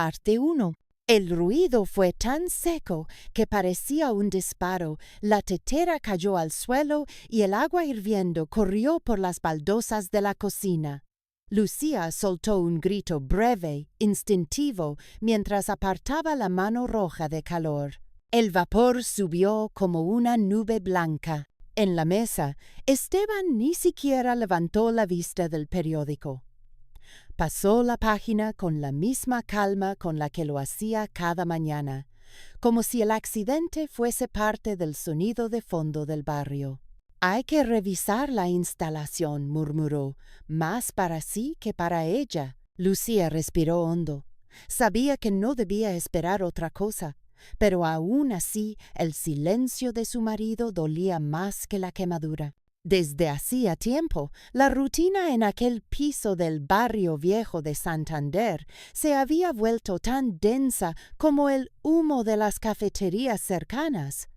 Parte 1. El ruido fue tan seco que parecía un disparo. La tetera cayó al suelo y el agua hirviendo corrió por las baldosas de la cocina. Lucía soltó un grito breve, instintivo, mientras apartaba la mano roja de calor. El vapor subió como una nube blanca. En la mesa, Esteban ni siquiera levantó la vista del periódico. Pasó la página con la misma calma con la que lo hacía cada mañana, como si el accidente fuese parte del sonido de fondo del barrio. «Hay que revisar la instalación», murmuró, más para sí que para ella. Lucía respiró hondo. Sabía que no debía esperar otra cosa, pero aún así el silencio de su marido dolía más que la quemadura. Desde hacía tiempo, la rutina en aquel piso del barrio viejo de Santander se había vuelto tan densa como el humo de las cafeterías cercanas.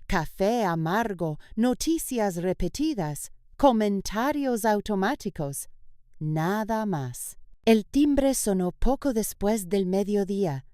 Café amargo, noticias repetidas, comentarios automáticos. Nada más. El timbre sonó poco después del mediodía.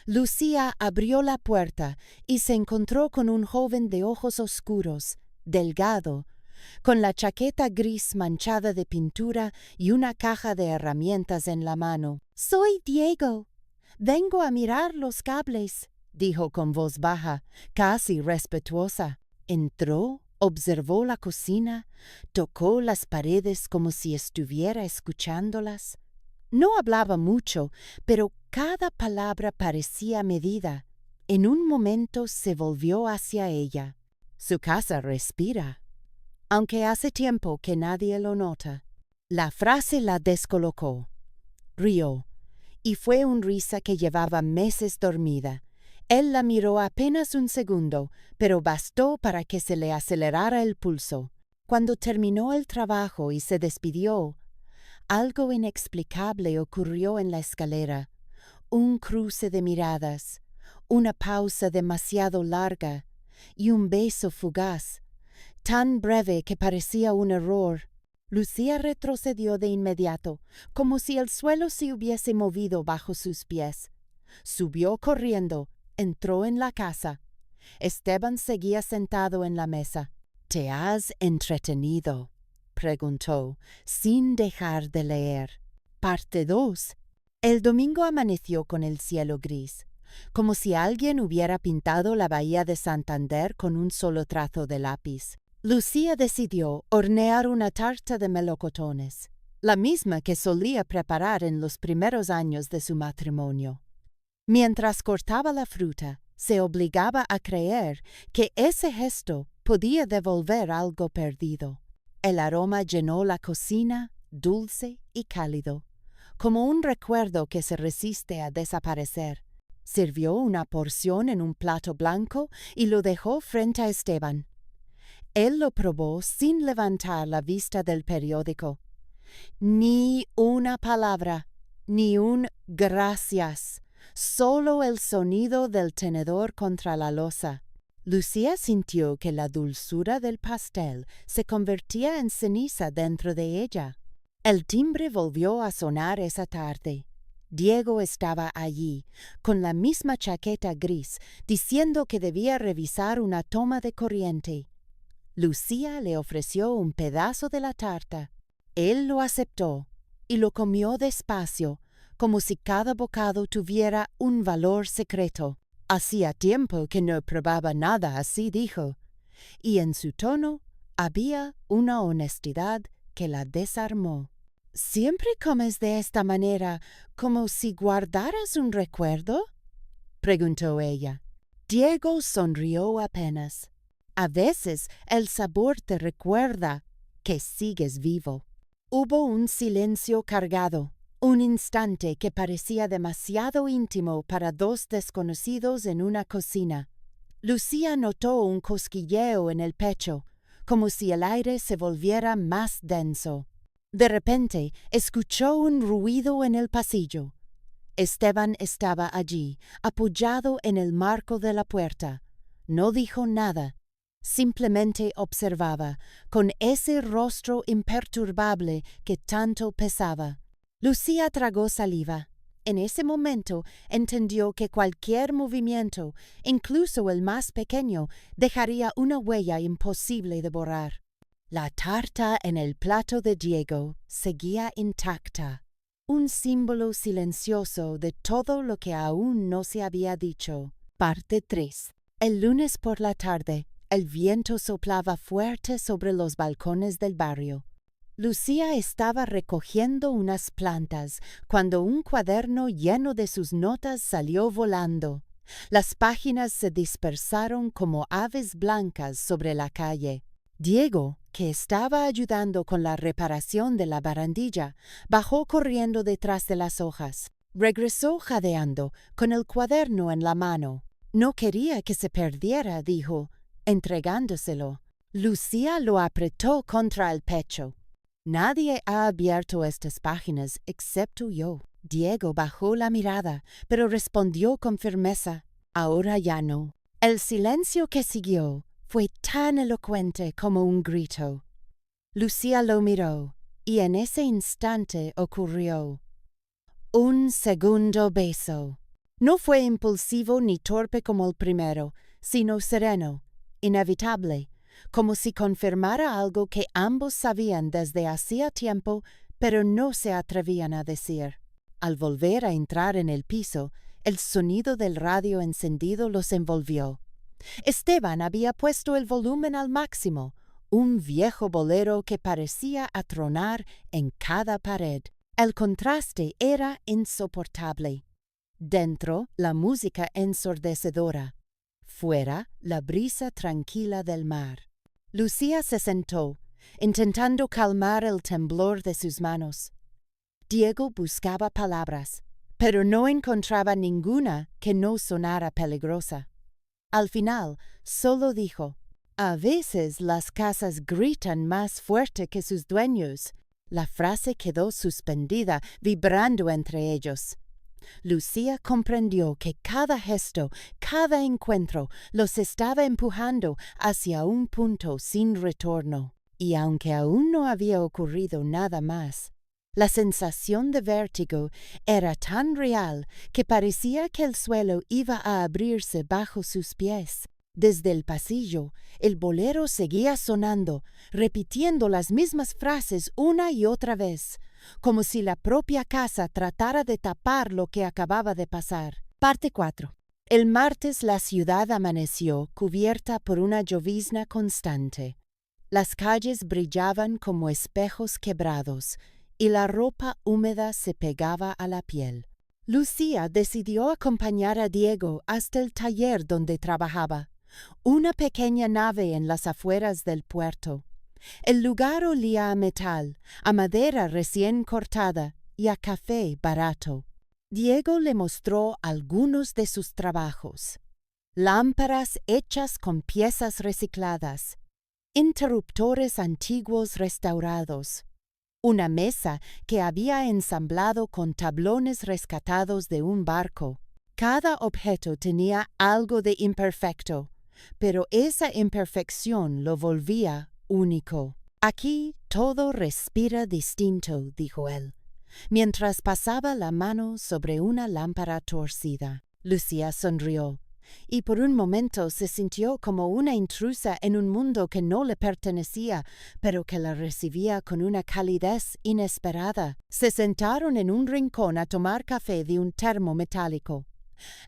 Lucía abrió la puerta y se encontró con un joven de ojos oscuros, delgado, con la chaqueta gris manchada de pintura y una caja de herramientas en la mano. «Soy Diego. Vengo a mirar los cables», dijo con voz baja, casi respetuosa. Entró, observó la cocina, tocó las paredes como si estuviera escuchándolas. No hablaba mucho, pero cada palabra parecía medida. En un momento se volvió hacia ella. «Su casa respira, aunque hace tiempo que nadie lo nota». La frase la descolocó. Rió, y fue una risa que llevaba meses dormida. Él la miró apenas un segundo, pero bastó para que se le acelerara el pulso. Cuando terminó el trabajo y se despidió, algo inexplicable ocurrió en la escalera. Un cruce de miradas, una pausa demasiado larga y un beso fugaz, tan breve que parecía un error. Lucía retrocedió de inmediato, como si el suelo se hubiese movido bajo sus pies. Subió corriendo, entró en la casa. Esteban seguía sentado en la mesa. «¿Te has entretenido?», preguntó, sin dejar de leer. Parte 2. El domingo amaneció con el cielo gris, como si alguien hubiera pintado la bahía de Santander con un solo trazo de lápiz. Lucía decidió hornear una tarta de melocotones, la misma que solía preparar en los primeros años de su matrimonio. Mientras cortaba la fruta, se obligaba a creer que ese gesto podía devolver algo perdido. El aroma llenó la cocina, dulce y cálido, como un recuerdo que se resiste a desaparecer. Sirvió una porción en un plato blanco y lo dejó frente a Esteban. Él lo probó sin levantar la vista del periódico. Ni una palabra, ni un gracias, solo el sonido del tenedor contra la loza. Lucía sintió que la dulzura del pastel se convertía en ceniza dentro de ella. El timbre volvió a sonar esa tarde. Diego estaba allí, con la misma chaqueta gris, diciendo que debía revisar una toma de corriente. Lucía le ofreció un pedazo de la tarta. Él lo aceptó y lo comió despacio, como si cada bocado tuviera un valor secreto. Hacía tiempo que no probaba nada así, dijo, y en su tono había una honestidad que la desarmó. «¿Siempre comes de esta manera, como si guardaras un recuerdo?», preguntó ella. Diego sonrió apenas. «A veces el sabor te recuerda que sigues vivo». Hubo un silencio cargado, un instante que parecía demasiado íntimo para dos desconocidos en una cocina. Lucía notó un cosquilleo en el pecho, como si el aire se volviera más denso. De repente escuchó un ruido en el pasillo. Esteban estaba allí, apoyado en el marco de la puerta. No dijo nada. Simplemente observaba, con ese rostro imperturbable que tanto pesaba. Lucía tragó saliva. En ese momento entendió que cualquier movimiento, incluso el más pequeño, dejaría una huella imposible de borrar. La tarta en el plato de Diego seguía intacta, un símbolo silencioso de todo lo que aún no se había dicho. Parte 3. El lunes por la tarde, el viento soplaba fuerte sobre los balcones del barrio. Lucía estaba recogiendo unas plantas cuando un cuaderno lleno de sus notas salió volando. Las páginas se dispersaron como aves blancas sobre la calle. Diego, que estaba ayudando con la reparación de la barandilla, bajó corriendo detrás de las hojas. Regresó jadeando, con el cuaderno en la mano. No quería que se perdiera, dijo, entregándoselo. Lucía lo apretó contra el pecho. Nadie ha abierto estas páginas excepto yo. Diego bajó la mirada, pero respondió con firmeza. Ahora ya no. El silencio que siguió fue tan elocuente como un grito. Lucía lo miró, y en ese instante ocurrió. Un segundo beso. No fue impulsivo ni torpe como el primero, sino sereno, inevitable, como si confirmara algo que ambos sabían desde hacía tiempo, pero no se atrevían a decir. Al volver a entrar en el piso, el sonido del radio encendido los envolvió. Esteban había puesto el volumen al máximo, un viejo bolero que parecía atronar en cada pared. El contraste era insoportable. Dentro, la música ensordecedora. Fuera, la brisa tranquila del mar. Lucía se sentó, intentando calmar el temblor de sus manos. Diego buscaba palabras, pero no encontraba ninguna que no sonara peligrosa. Al final, solo dijo, «A veces las casas gritan más fuerte que sus dueños». La frase quedó suspendida, vibrando entre ellos. Lucía comprendió que cada gesto, cada encuentro, los estaba empujando hacia un punto sin retorno. Y aunque aún no había ocurrido nada más, la sensación de vértigo era tan real que parecía que el suelo iba a abrirse bajo sus pies. Desde el pasillo, el bolero seguía sonando, repitiendo las mismas frases una y otra vez, como si la propia casa tratara de tapar lo que acababa de pasar. Parte 4. El martes la ciudad amaneció cubierta por una llovizna constante. Las calles brillaban como espejos quebrados, y la ropa húmeda se pegaba a la piel. Lucía decidió acompañar a Diego hasta el taller donde trabajaba, una pequeña nave en las afueras del puerto. El lugar olía a metal, a madera recién cortada y a café barato. Diego le mostró algunos de sus trabajos. Lámparas hechas con piezas recicladas, interruptores antiguos restaurados, una mesa que había ensamblado con tablones rescatados de un barco. Cada objeto tenía algo de imperfecto, pero esa imperfección lo volvía único. Aquí todo respira distinto, dijo él, mientras pasaba la mano sobre una lámpara torcida. Lucía sonrió, y por un momento se sintió como una intrusa en un mundo que no le pertenecía, pero que la recibía con una calidez inesperada. Se sentaron en un rincón a tomar café de un termo metálico.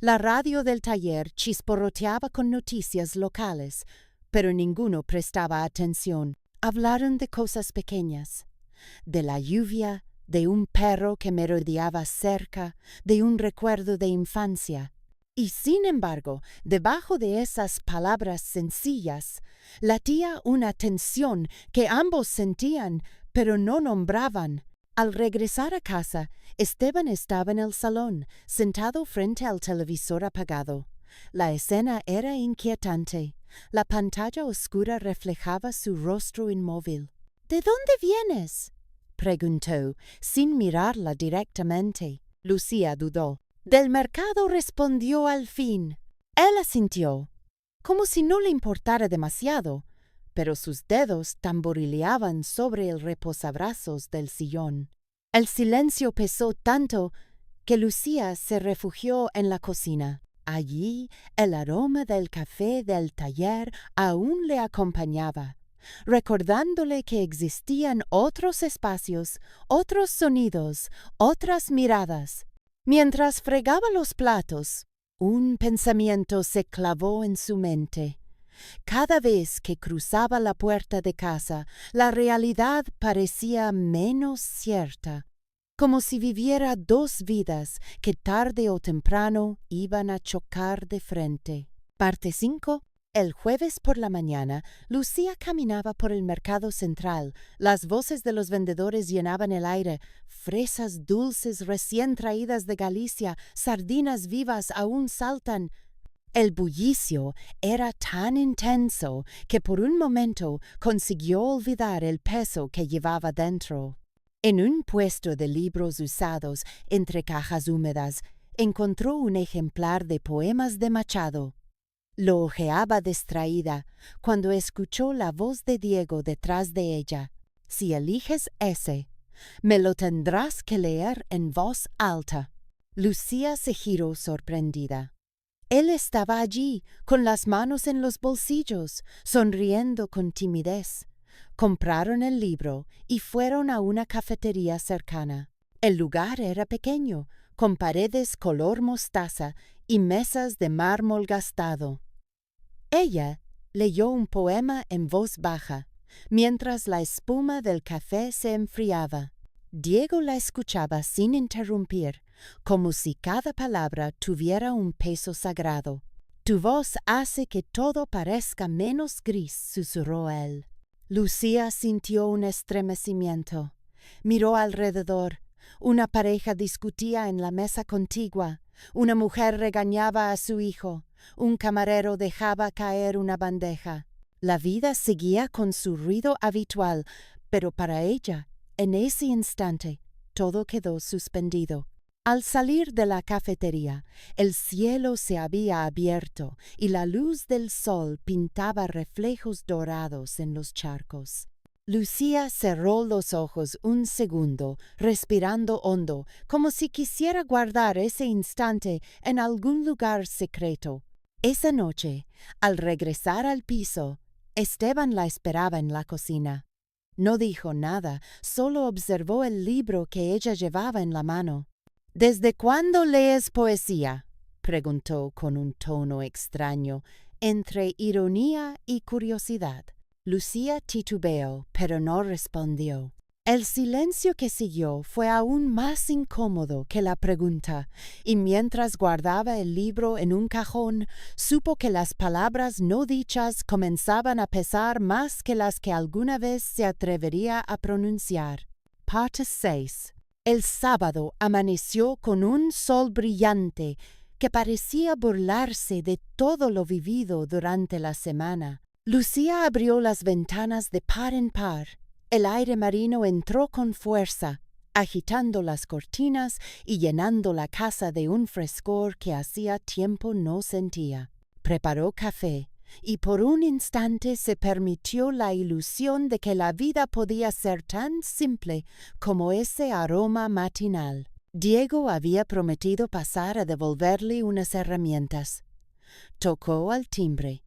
La radio del taller chisporroteaba con noticias locales, pero ninguno prestaba atención. Hablaron de cosas pequeñas, de la lluvia, de un perro que merodeaba cerca, de un recuerdo de infancia. Y sin embargo, debajo de esas palabras sencillas, latía una tensión que ambos sentían, pero no nombraban. Al regresar a casa, Esteban estaba en el salón, sentado frente al televisor apagado. La escena era inquietante. La pantalla oscura reflejaba su rostro inmóvil. «¿De dónde vienes?», preguntó, sin mirarla directamente. Lucía dudó. «Del mercado», respondió al fin. Él asintió, como si no le importara demasiado, pero sus dedos tamborileaban sobre el reposabrazos del sillón. El silencio pesó tanto que Lucía se refugió en la cocina. Allí el aroma del café del taller aún le acompañaba, recordándole que existían otros espacios, otros sonidos, otras miradas. Mientras fregaba los platos, un pensamiento se clavó en su mente. Cada vez que cruzaba la puerta de casa, la realidad parecía menos cierta, como si viviera dos vidas que tarde o temprano iban a chocar de frente. Parte 5. El jueves por la mañana, Lucía caminaba por el mercado central. Las voces de los vendedores llenaban el aire. Fresas dulces recién traídas de Galicia, sardinas vivas aún saltan. El bullicio era tan intenso que por un momento consiguió olvidar el peso que llevaba dentro. En un puesto de libros usados entre cajas húmedas, encontró un ejemplar de poemas de Machado. Lo hojeaba distraída cuando escuchó la voz de Diego detrás de ella. Si eliges ese, me lo tendrás que leer en voz alta. Lucía se giró sorprendida. Él estaba allí, con las manos en los bolsillos, sonriendo con timidez. Compraron el libro y fueron a una cafetería cercana. El lugar era pequeño, con paredes color mostaza y mesas de mármol gastado. Ella leyó un poema en voz baja, mientras la espuma del café se enfriaba. Diego la escuchaba sin interrumpir, como si cada palabra tuviera un peso sagrado. Tu voz hace que todo parezca menos gris, susurró él. Lucía sintió un estremecimiento. Miró alrededor. Una pareja discutía en la mesa contigua. Una mujer regañaba a su hijo. Un camarero dejaba caer una bandeja. La vida seguía con su ruido habitual, pero para ella, en ese instante, todo quedó suspendido. Al salir de la cafetería, el cielo se había abierto y la luz del sol pintaba reflejos dorados en los charcos. Lucía cerró los ojos un segundo, respirando hondo, como si quisiera guardar ese instante en algún lugar secreto. Esa noche, al regresar al piso, Esteban la esperaba en la cocina. No dijo nada, solo observó el libro que ella llevaba en la mano. ¿Desde cuándo lees poesía?, preguntó con un tono extraño, entre ironía y curiosidad. Lucía titubeó, pero no respondió. El silencio que siguió fue aún más incómodo que la pregunta, y mientras guardaba el libro en un cajón, supo que las palabras no dichas comenzaban a pesar más que las que alguna vez se atrevería a pronunciar. Parte 6. El sábado amaneció con un sol brillante que parecía burlarse de todo lo vivido durante la semana. Lucía abrió las ventanas de par en par. El aire marino entró con fuerza, agitando las cortinas y llenando la casa de un frescor que hacía tiempo no sentía. Preparó café y por un instante se permitió la ilusión de que la vida podía ser tan simple como ese aroma matinal. Diego había prometido pasar a devolverle unas herramientas. Tocó al timbre,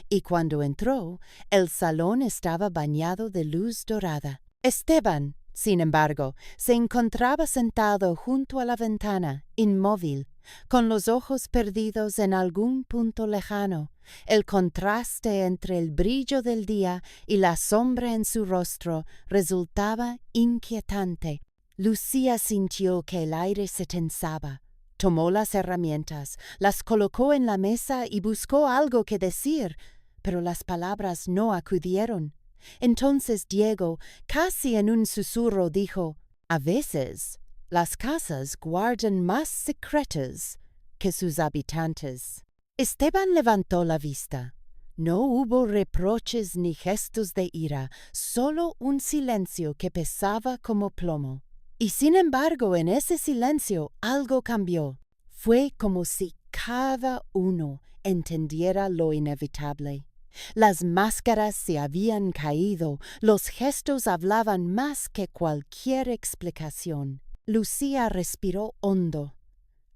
y cuando entró, el salón estaba bañado de luz dorada. Esteban, sin embargo, se encontraba sentado junto a la ventana, inmóvil, con los ojos perdidos en algún punto lejano. El contraste entre el brillo del día y la sombra en su rostro resultaba inquietante. Lucía sintió que el aire se tensaba. Tomó las herramientas, las colocó en la mesa y buscó algo que decir, pero las palabras no acudieron. Entonces Diego, casi en un susurro, dijo: «A veces las casas guardan más secretos que sus habitantes». Esteban levantó la vista. No hubo reproches ni gestos de ira, solo un silencio que pesaba como plomo. Y sin embargo, en ese silencio algo cambió. Fue como si cada uno entendiera lo inevitable. Las máscaras se habían caído, los gestos hablaban más que cualquier explicación. Lucía respiró hondo.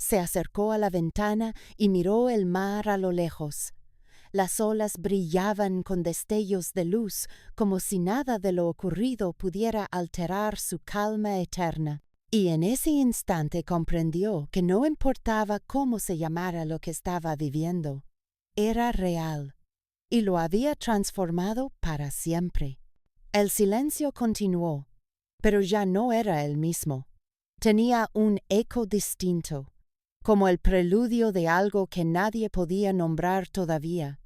Se acercó a la ventana y miró el mar a lo lejos. Las olas brillaban con destellos de luz, como si nada de lo ocurrido pudiera alterar su calma eterna. Y en ese instante comprendió que no importaba cómo se llamara lo que estaba viviendo. Era real, y lo había transformado para siempre. El silencio continuó, pero ya no era el mismo. Tenía un eco distinto, como el preludio de algo que nadie podía nombrar todavía.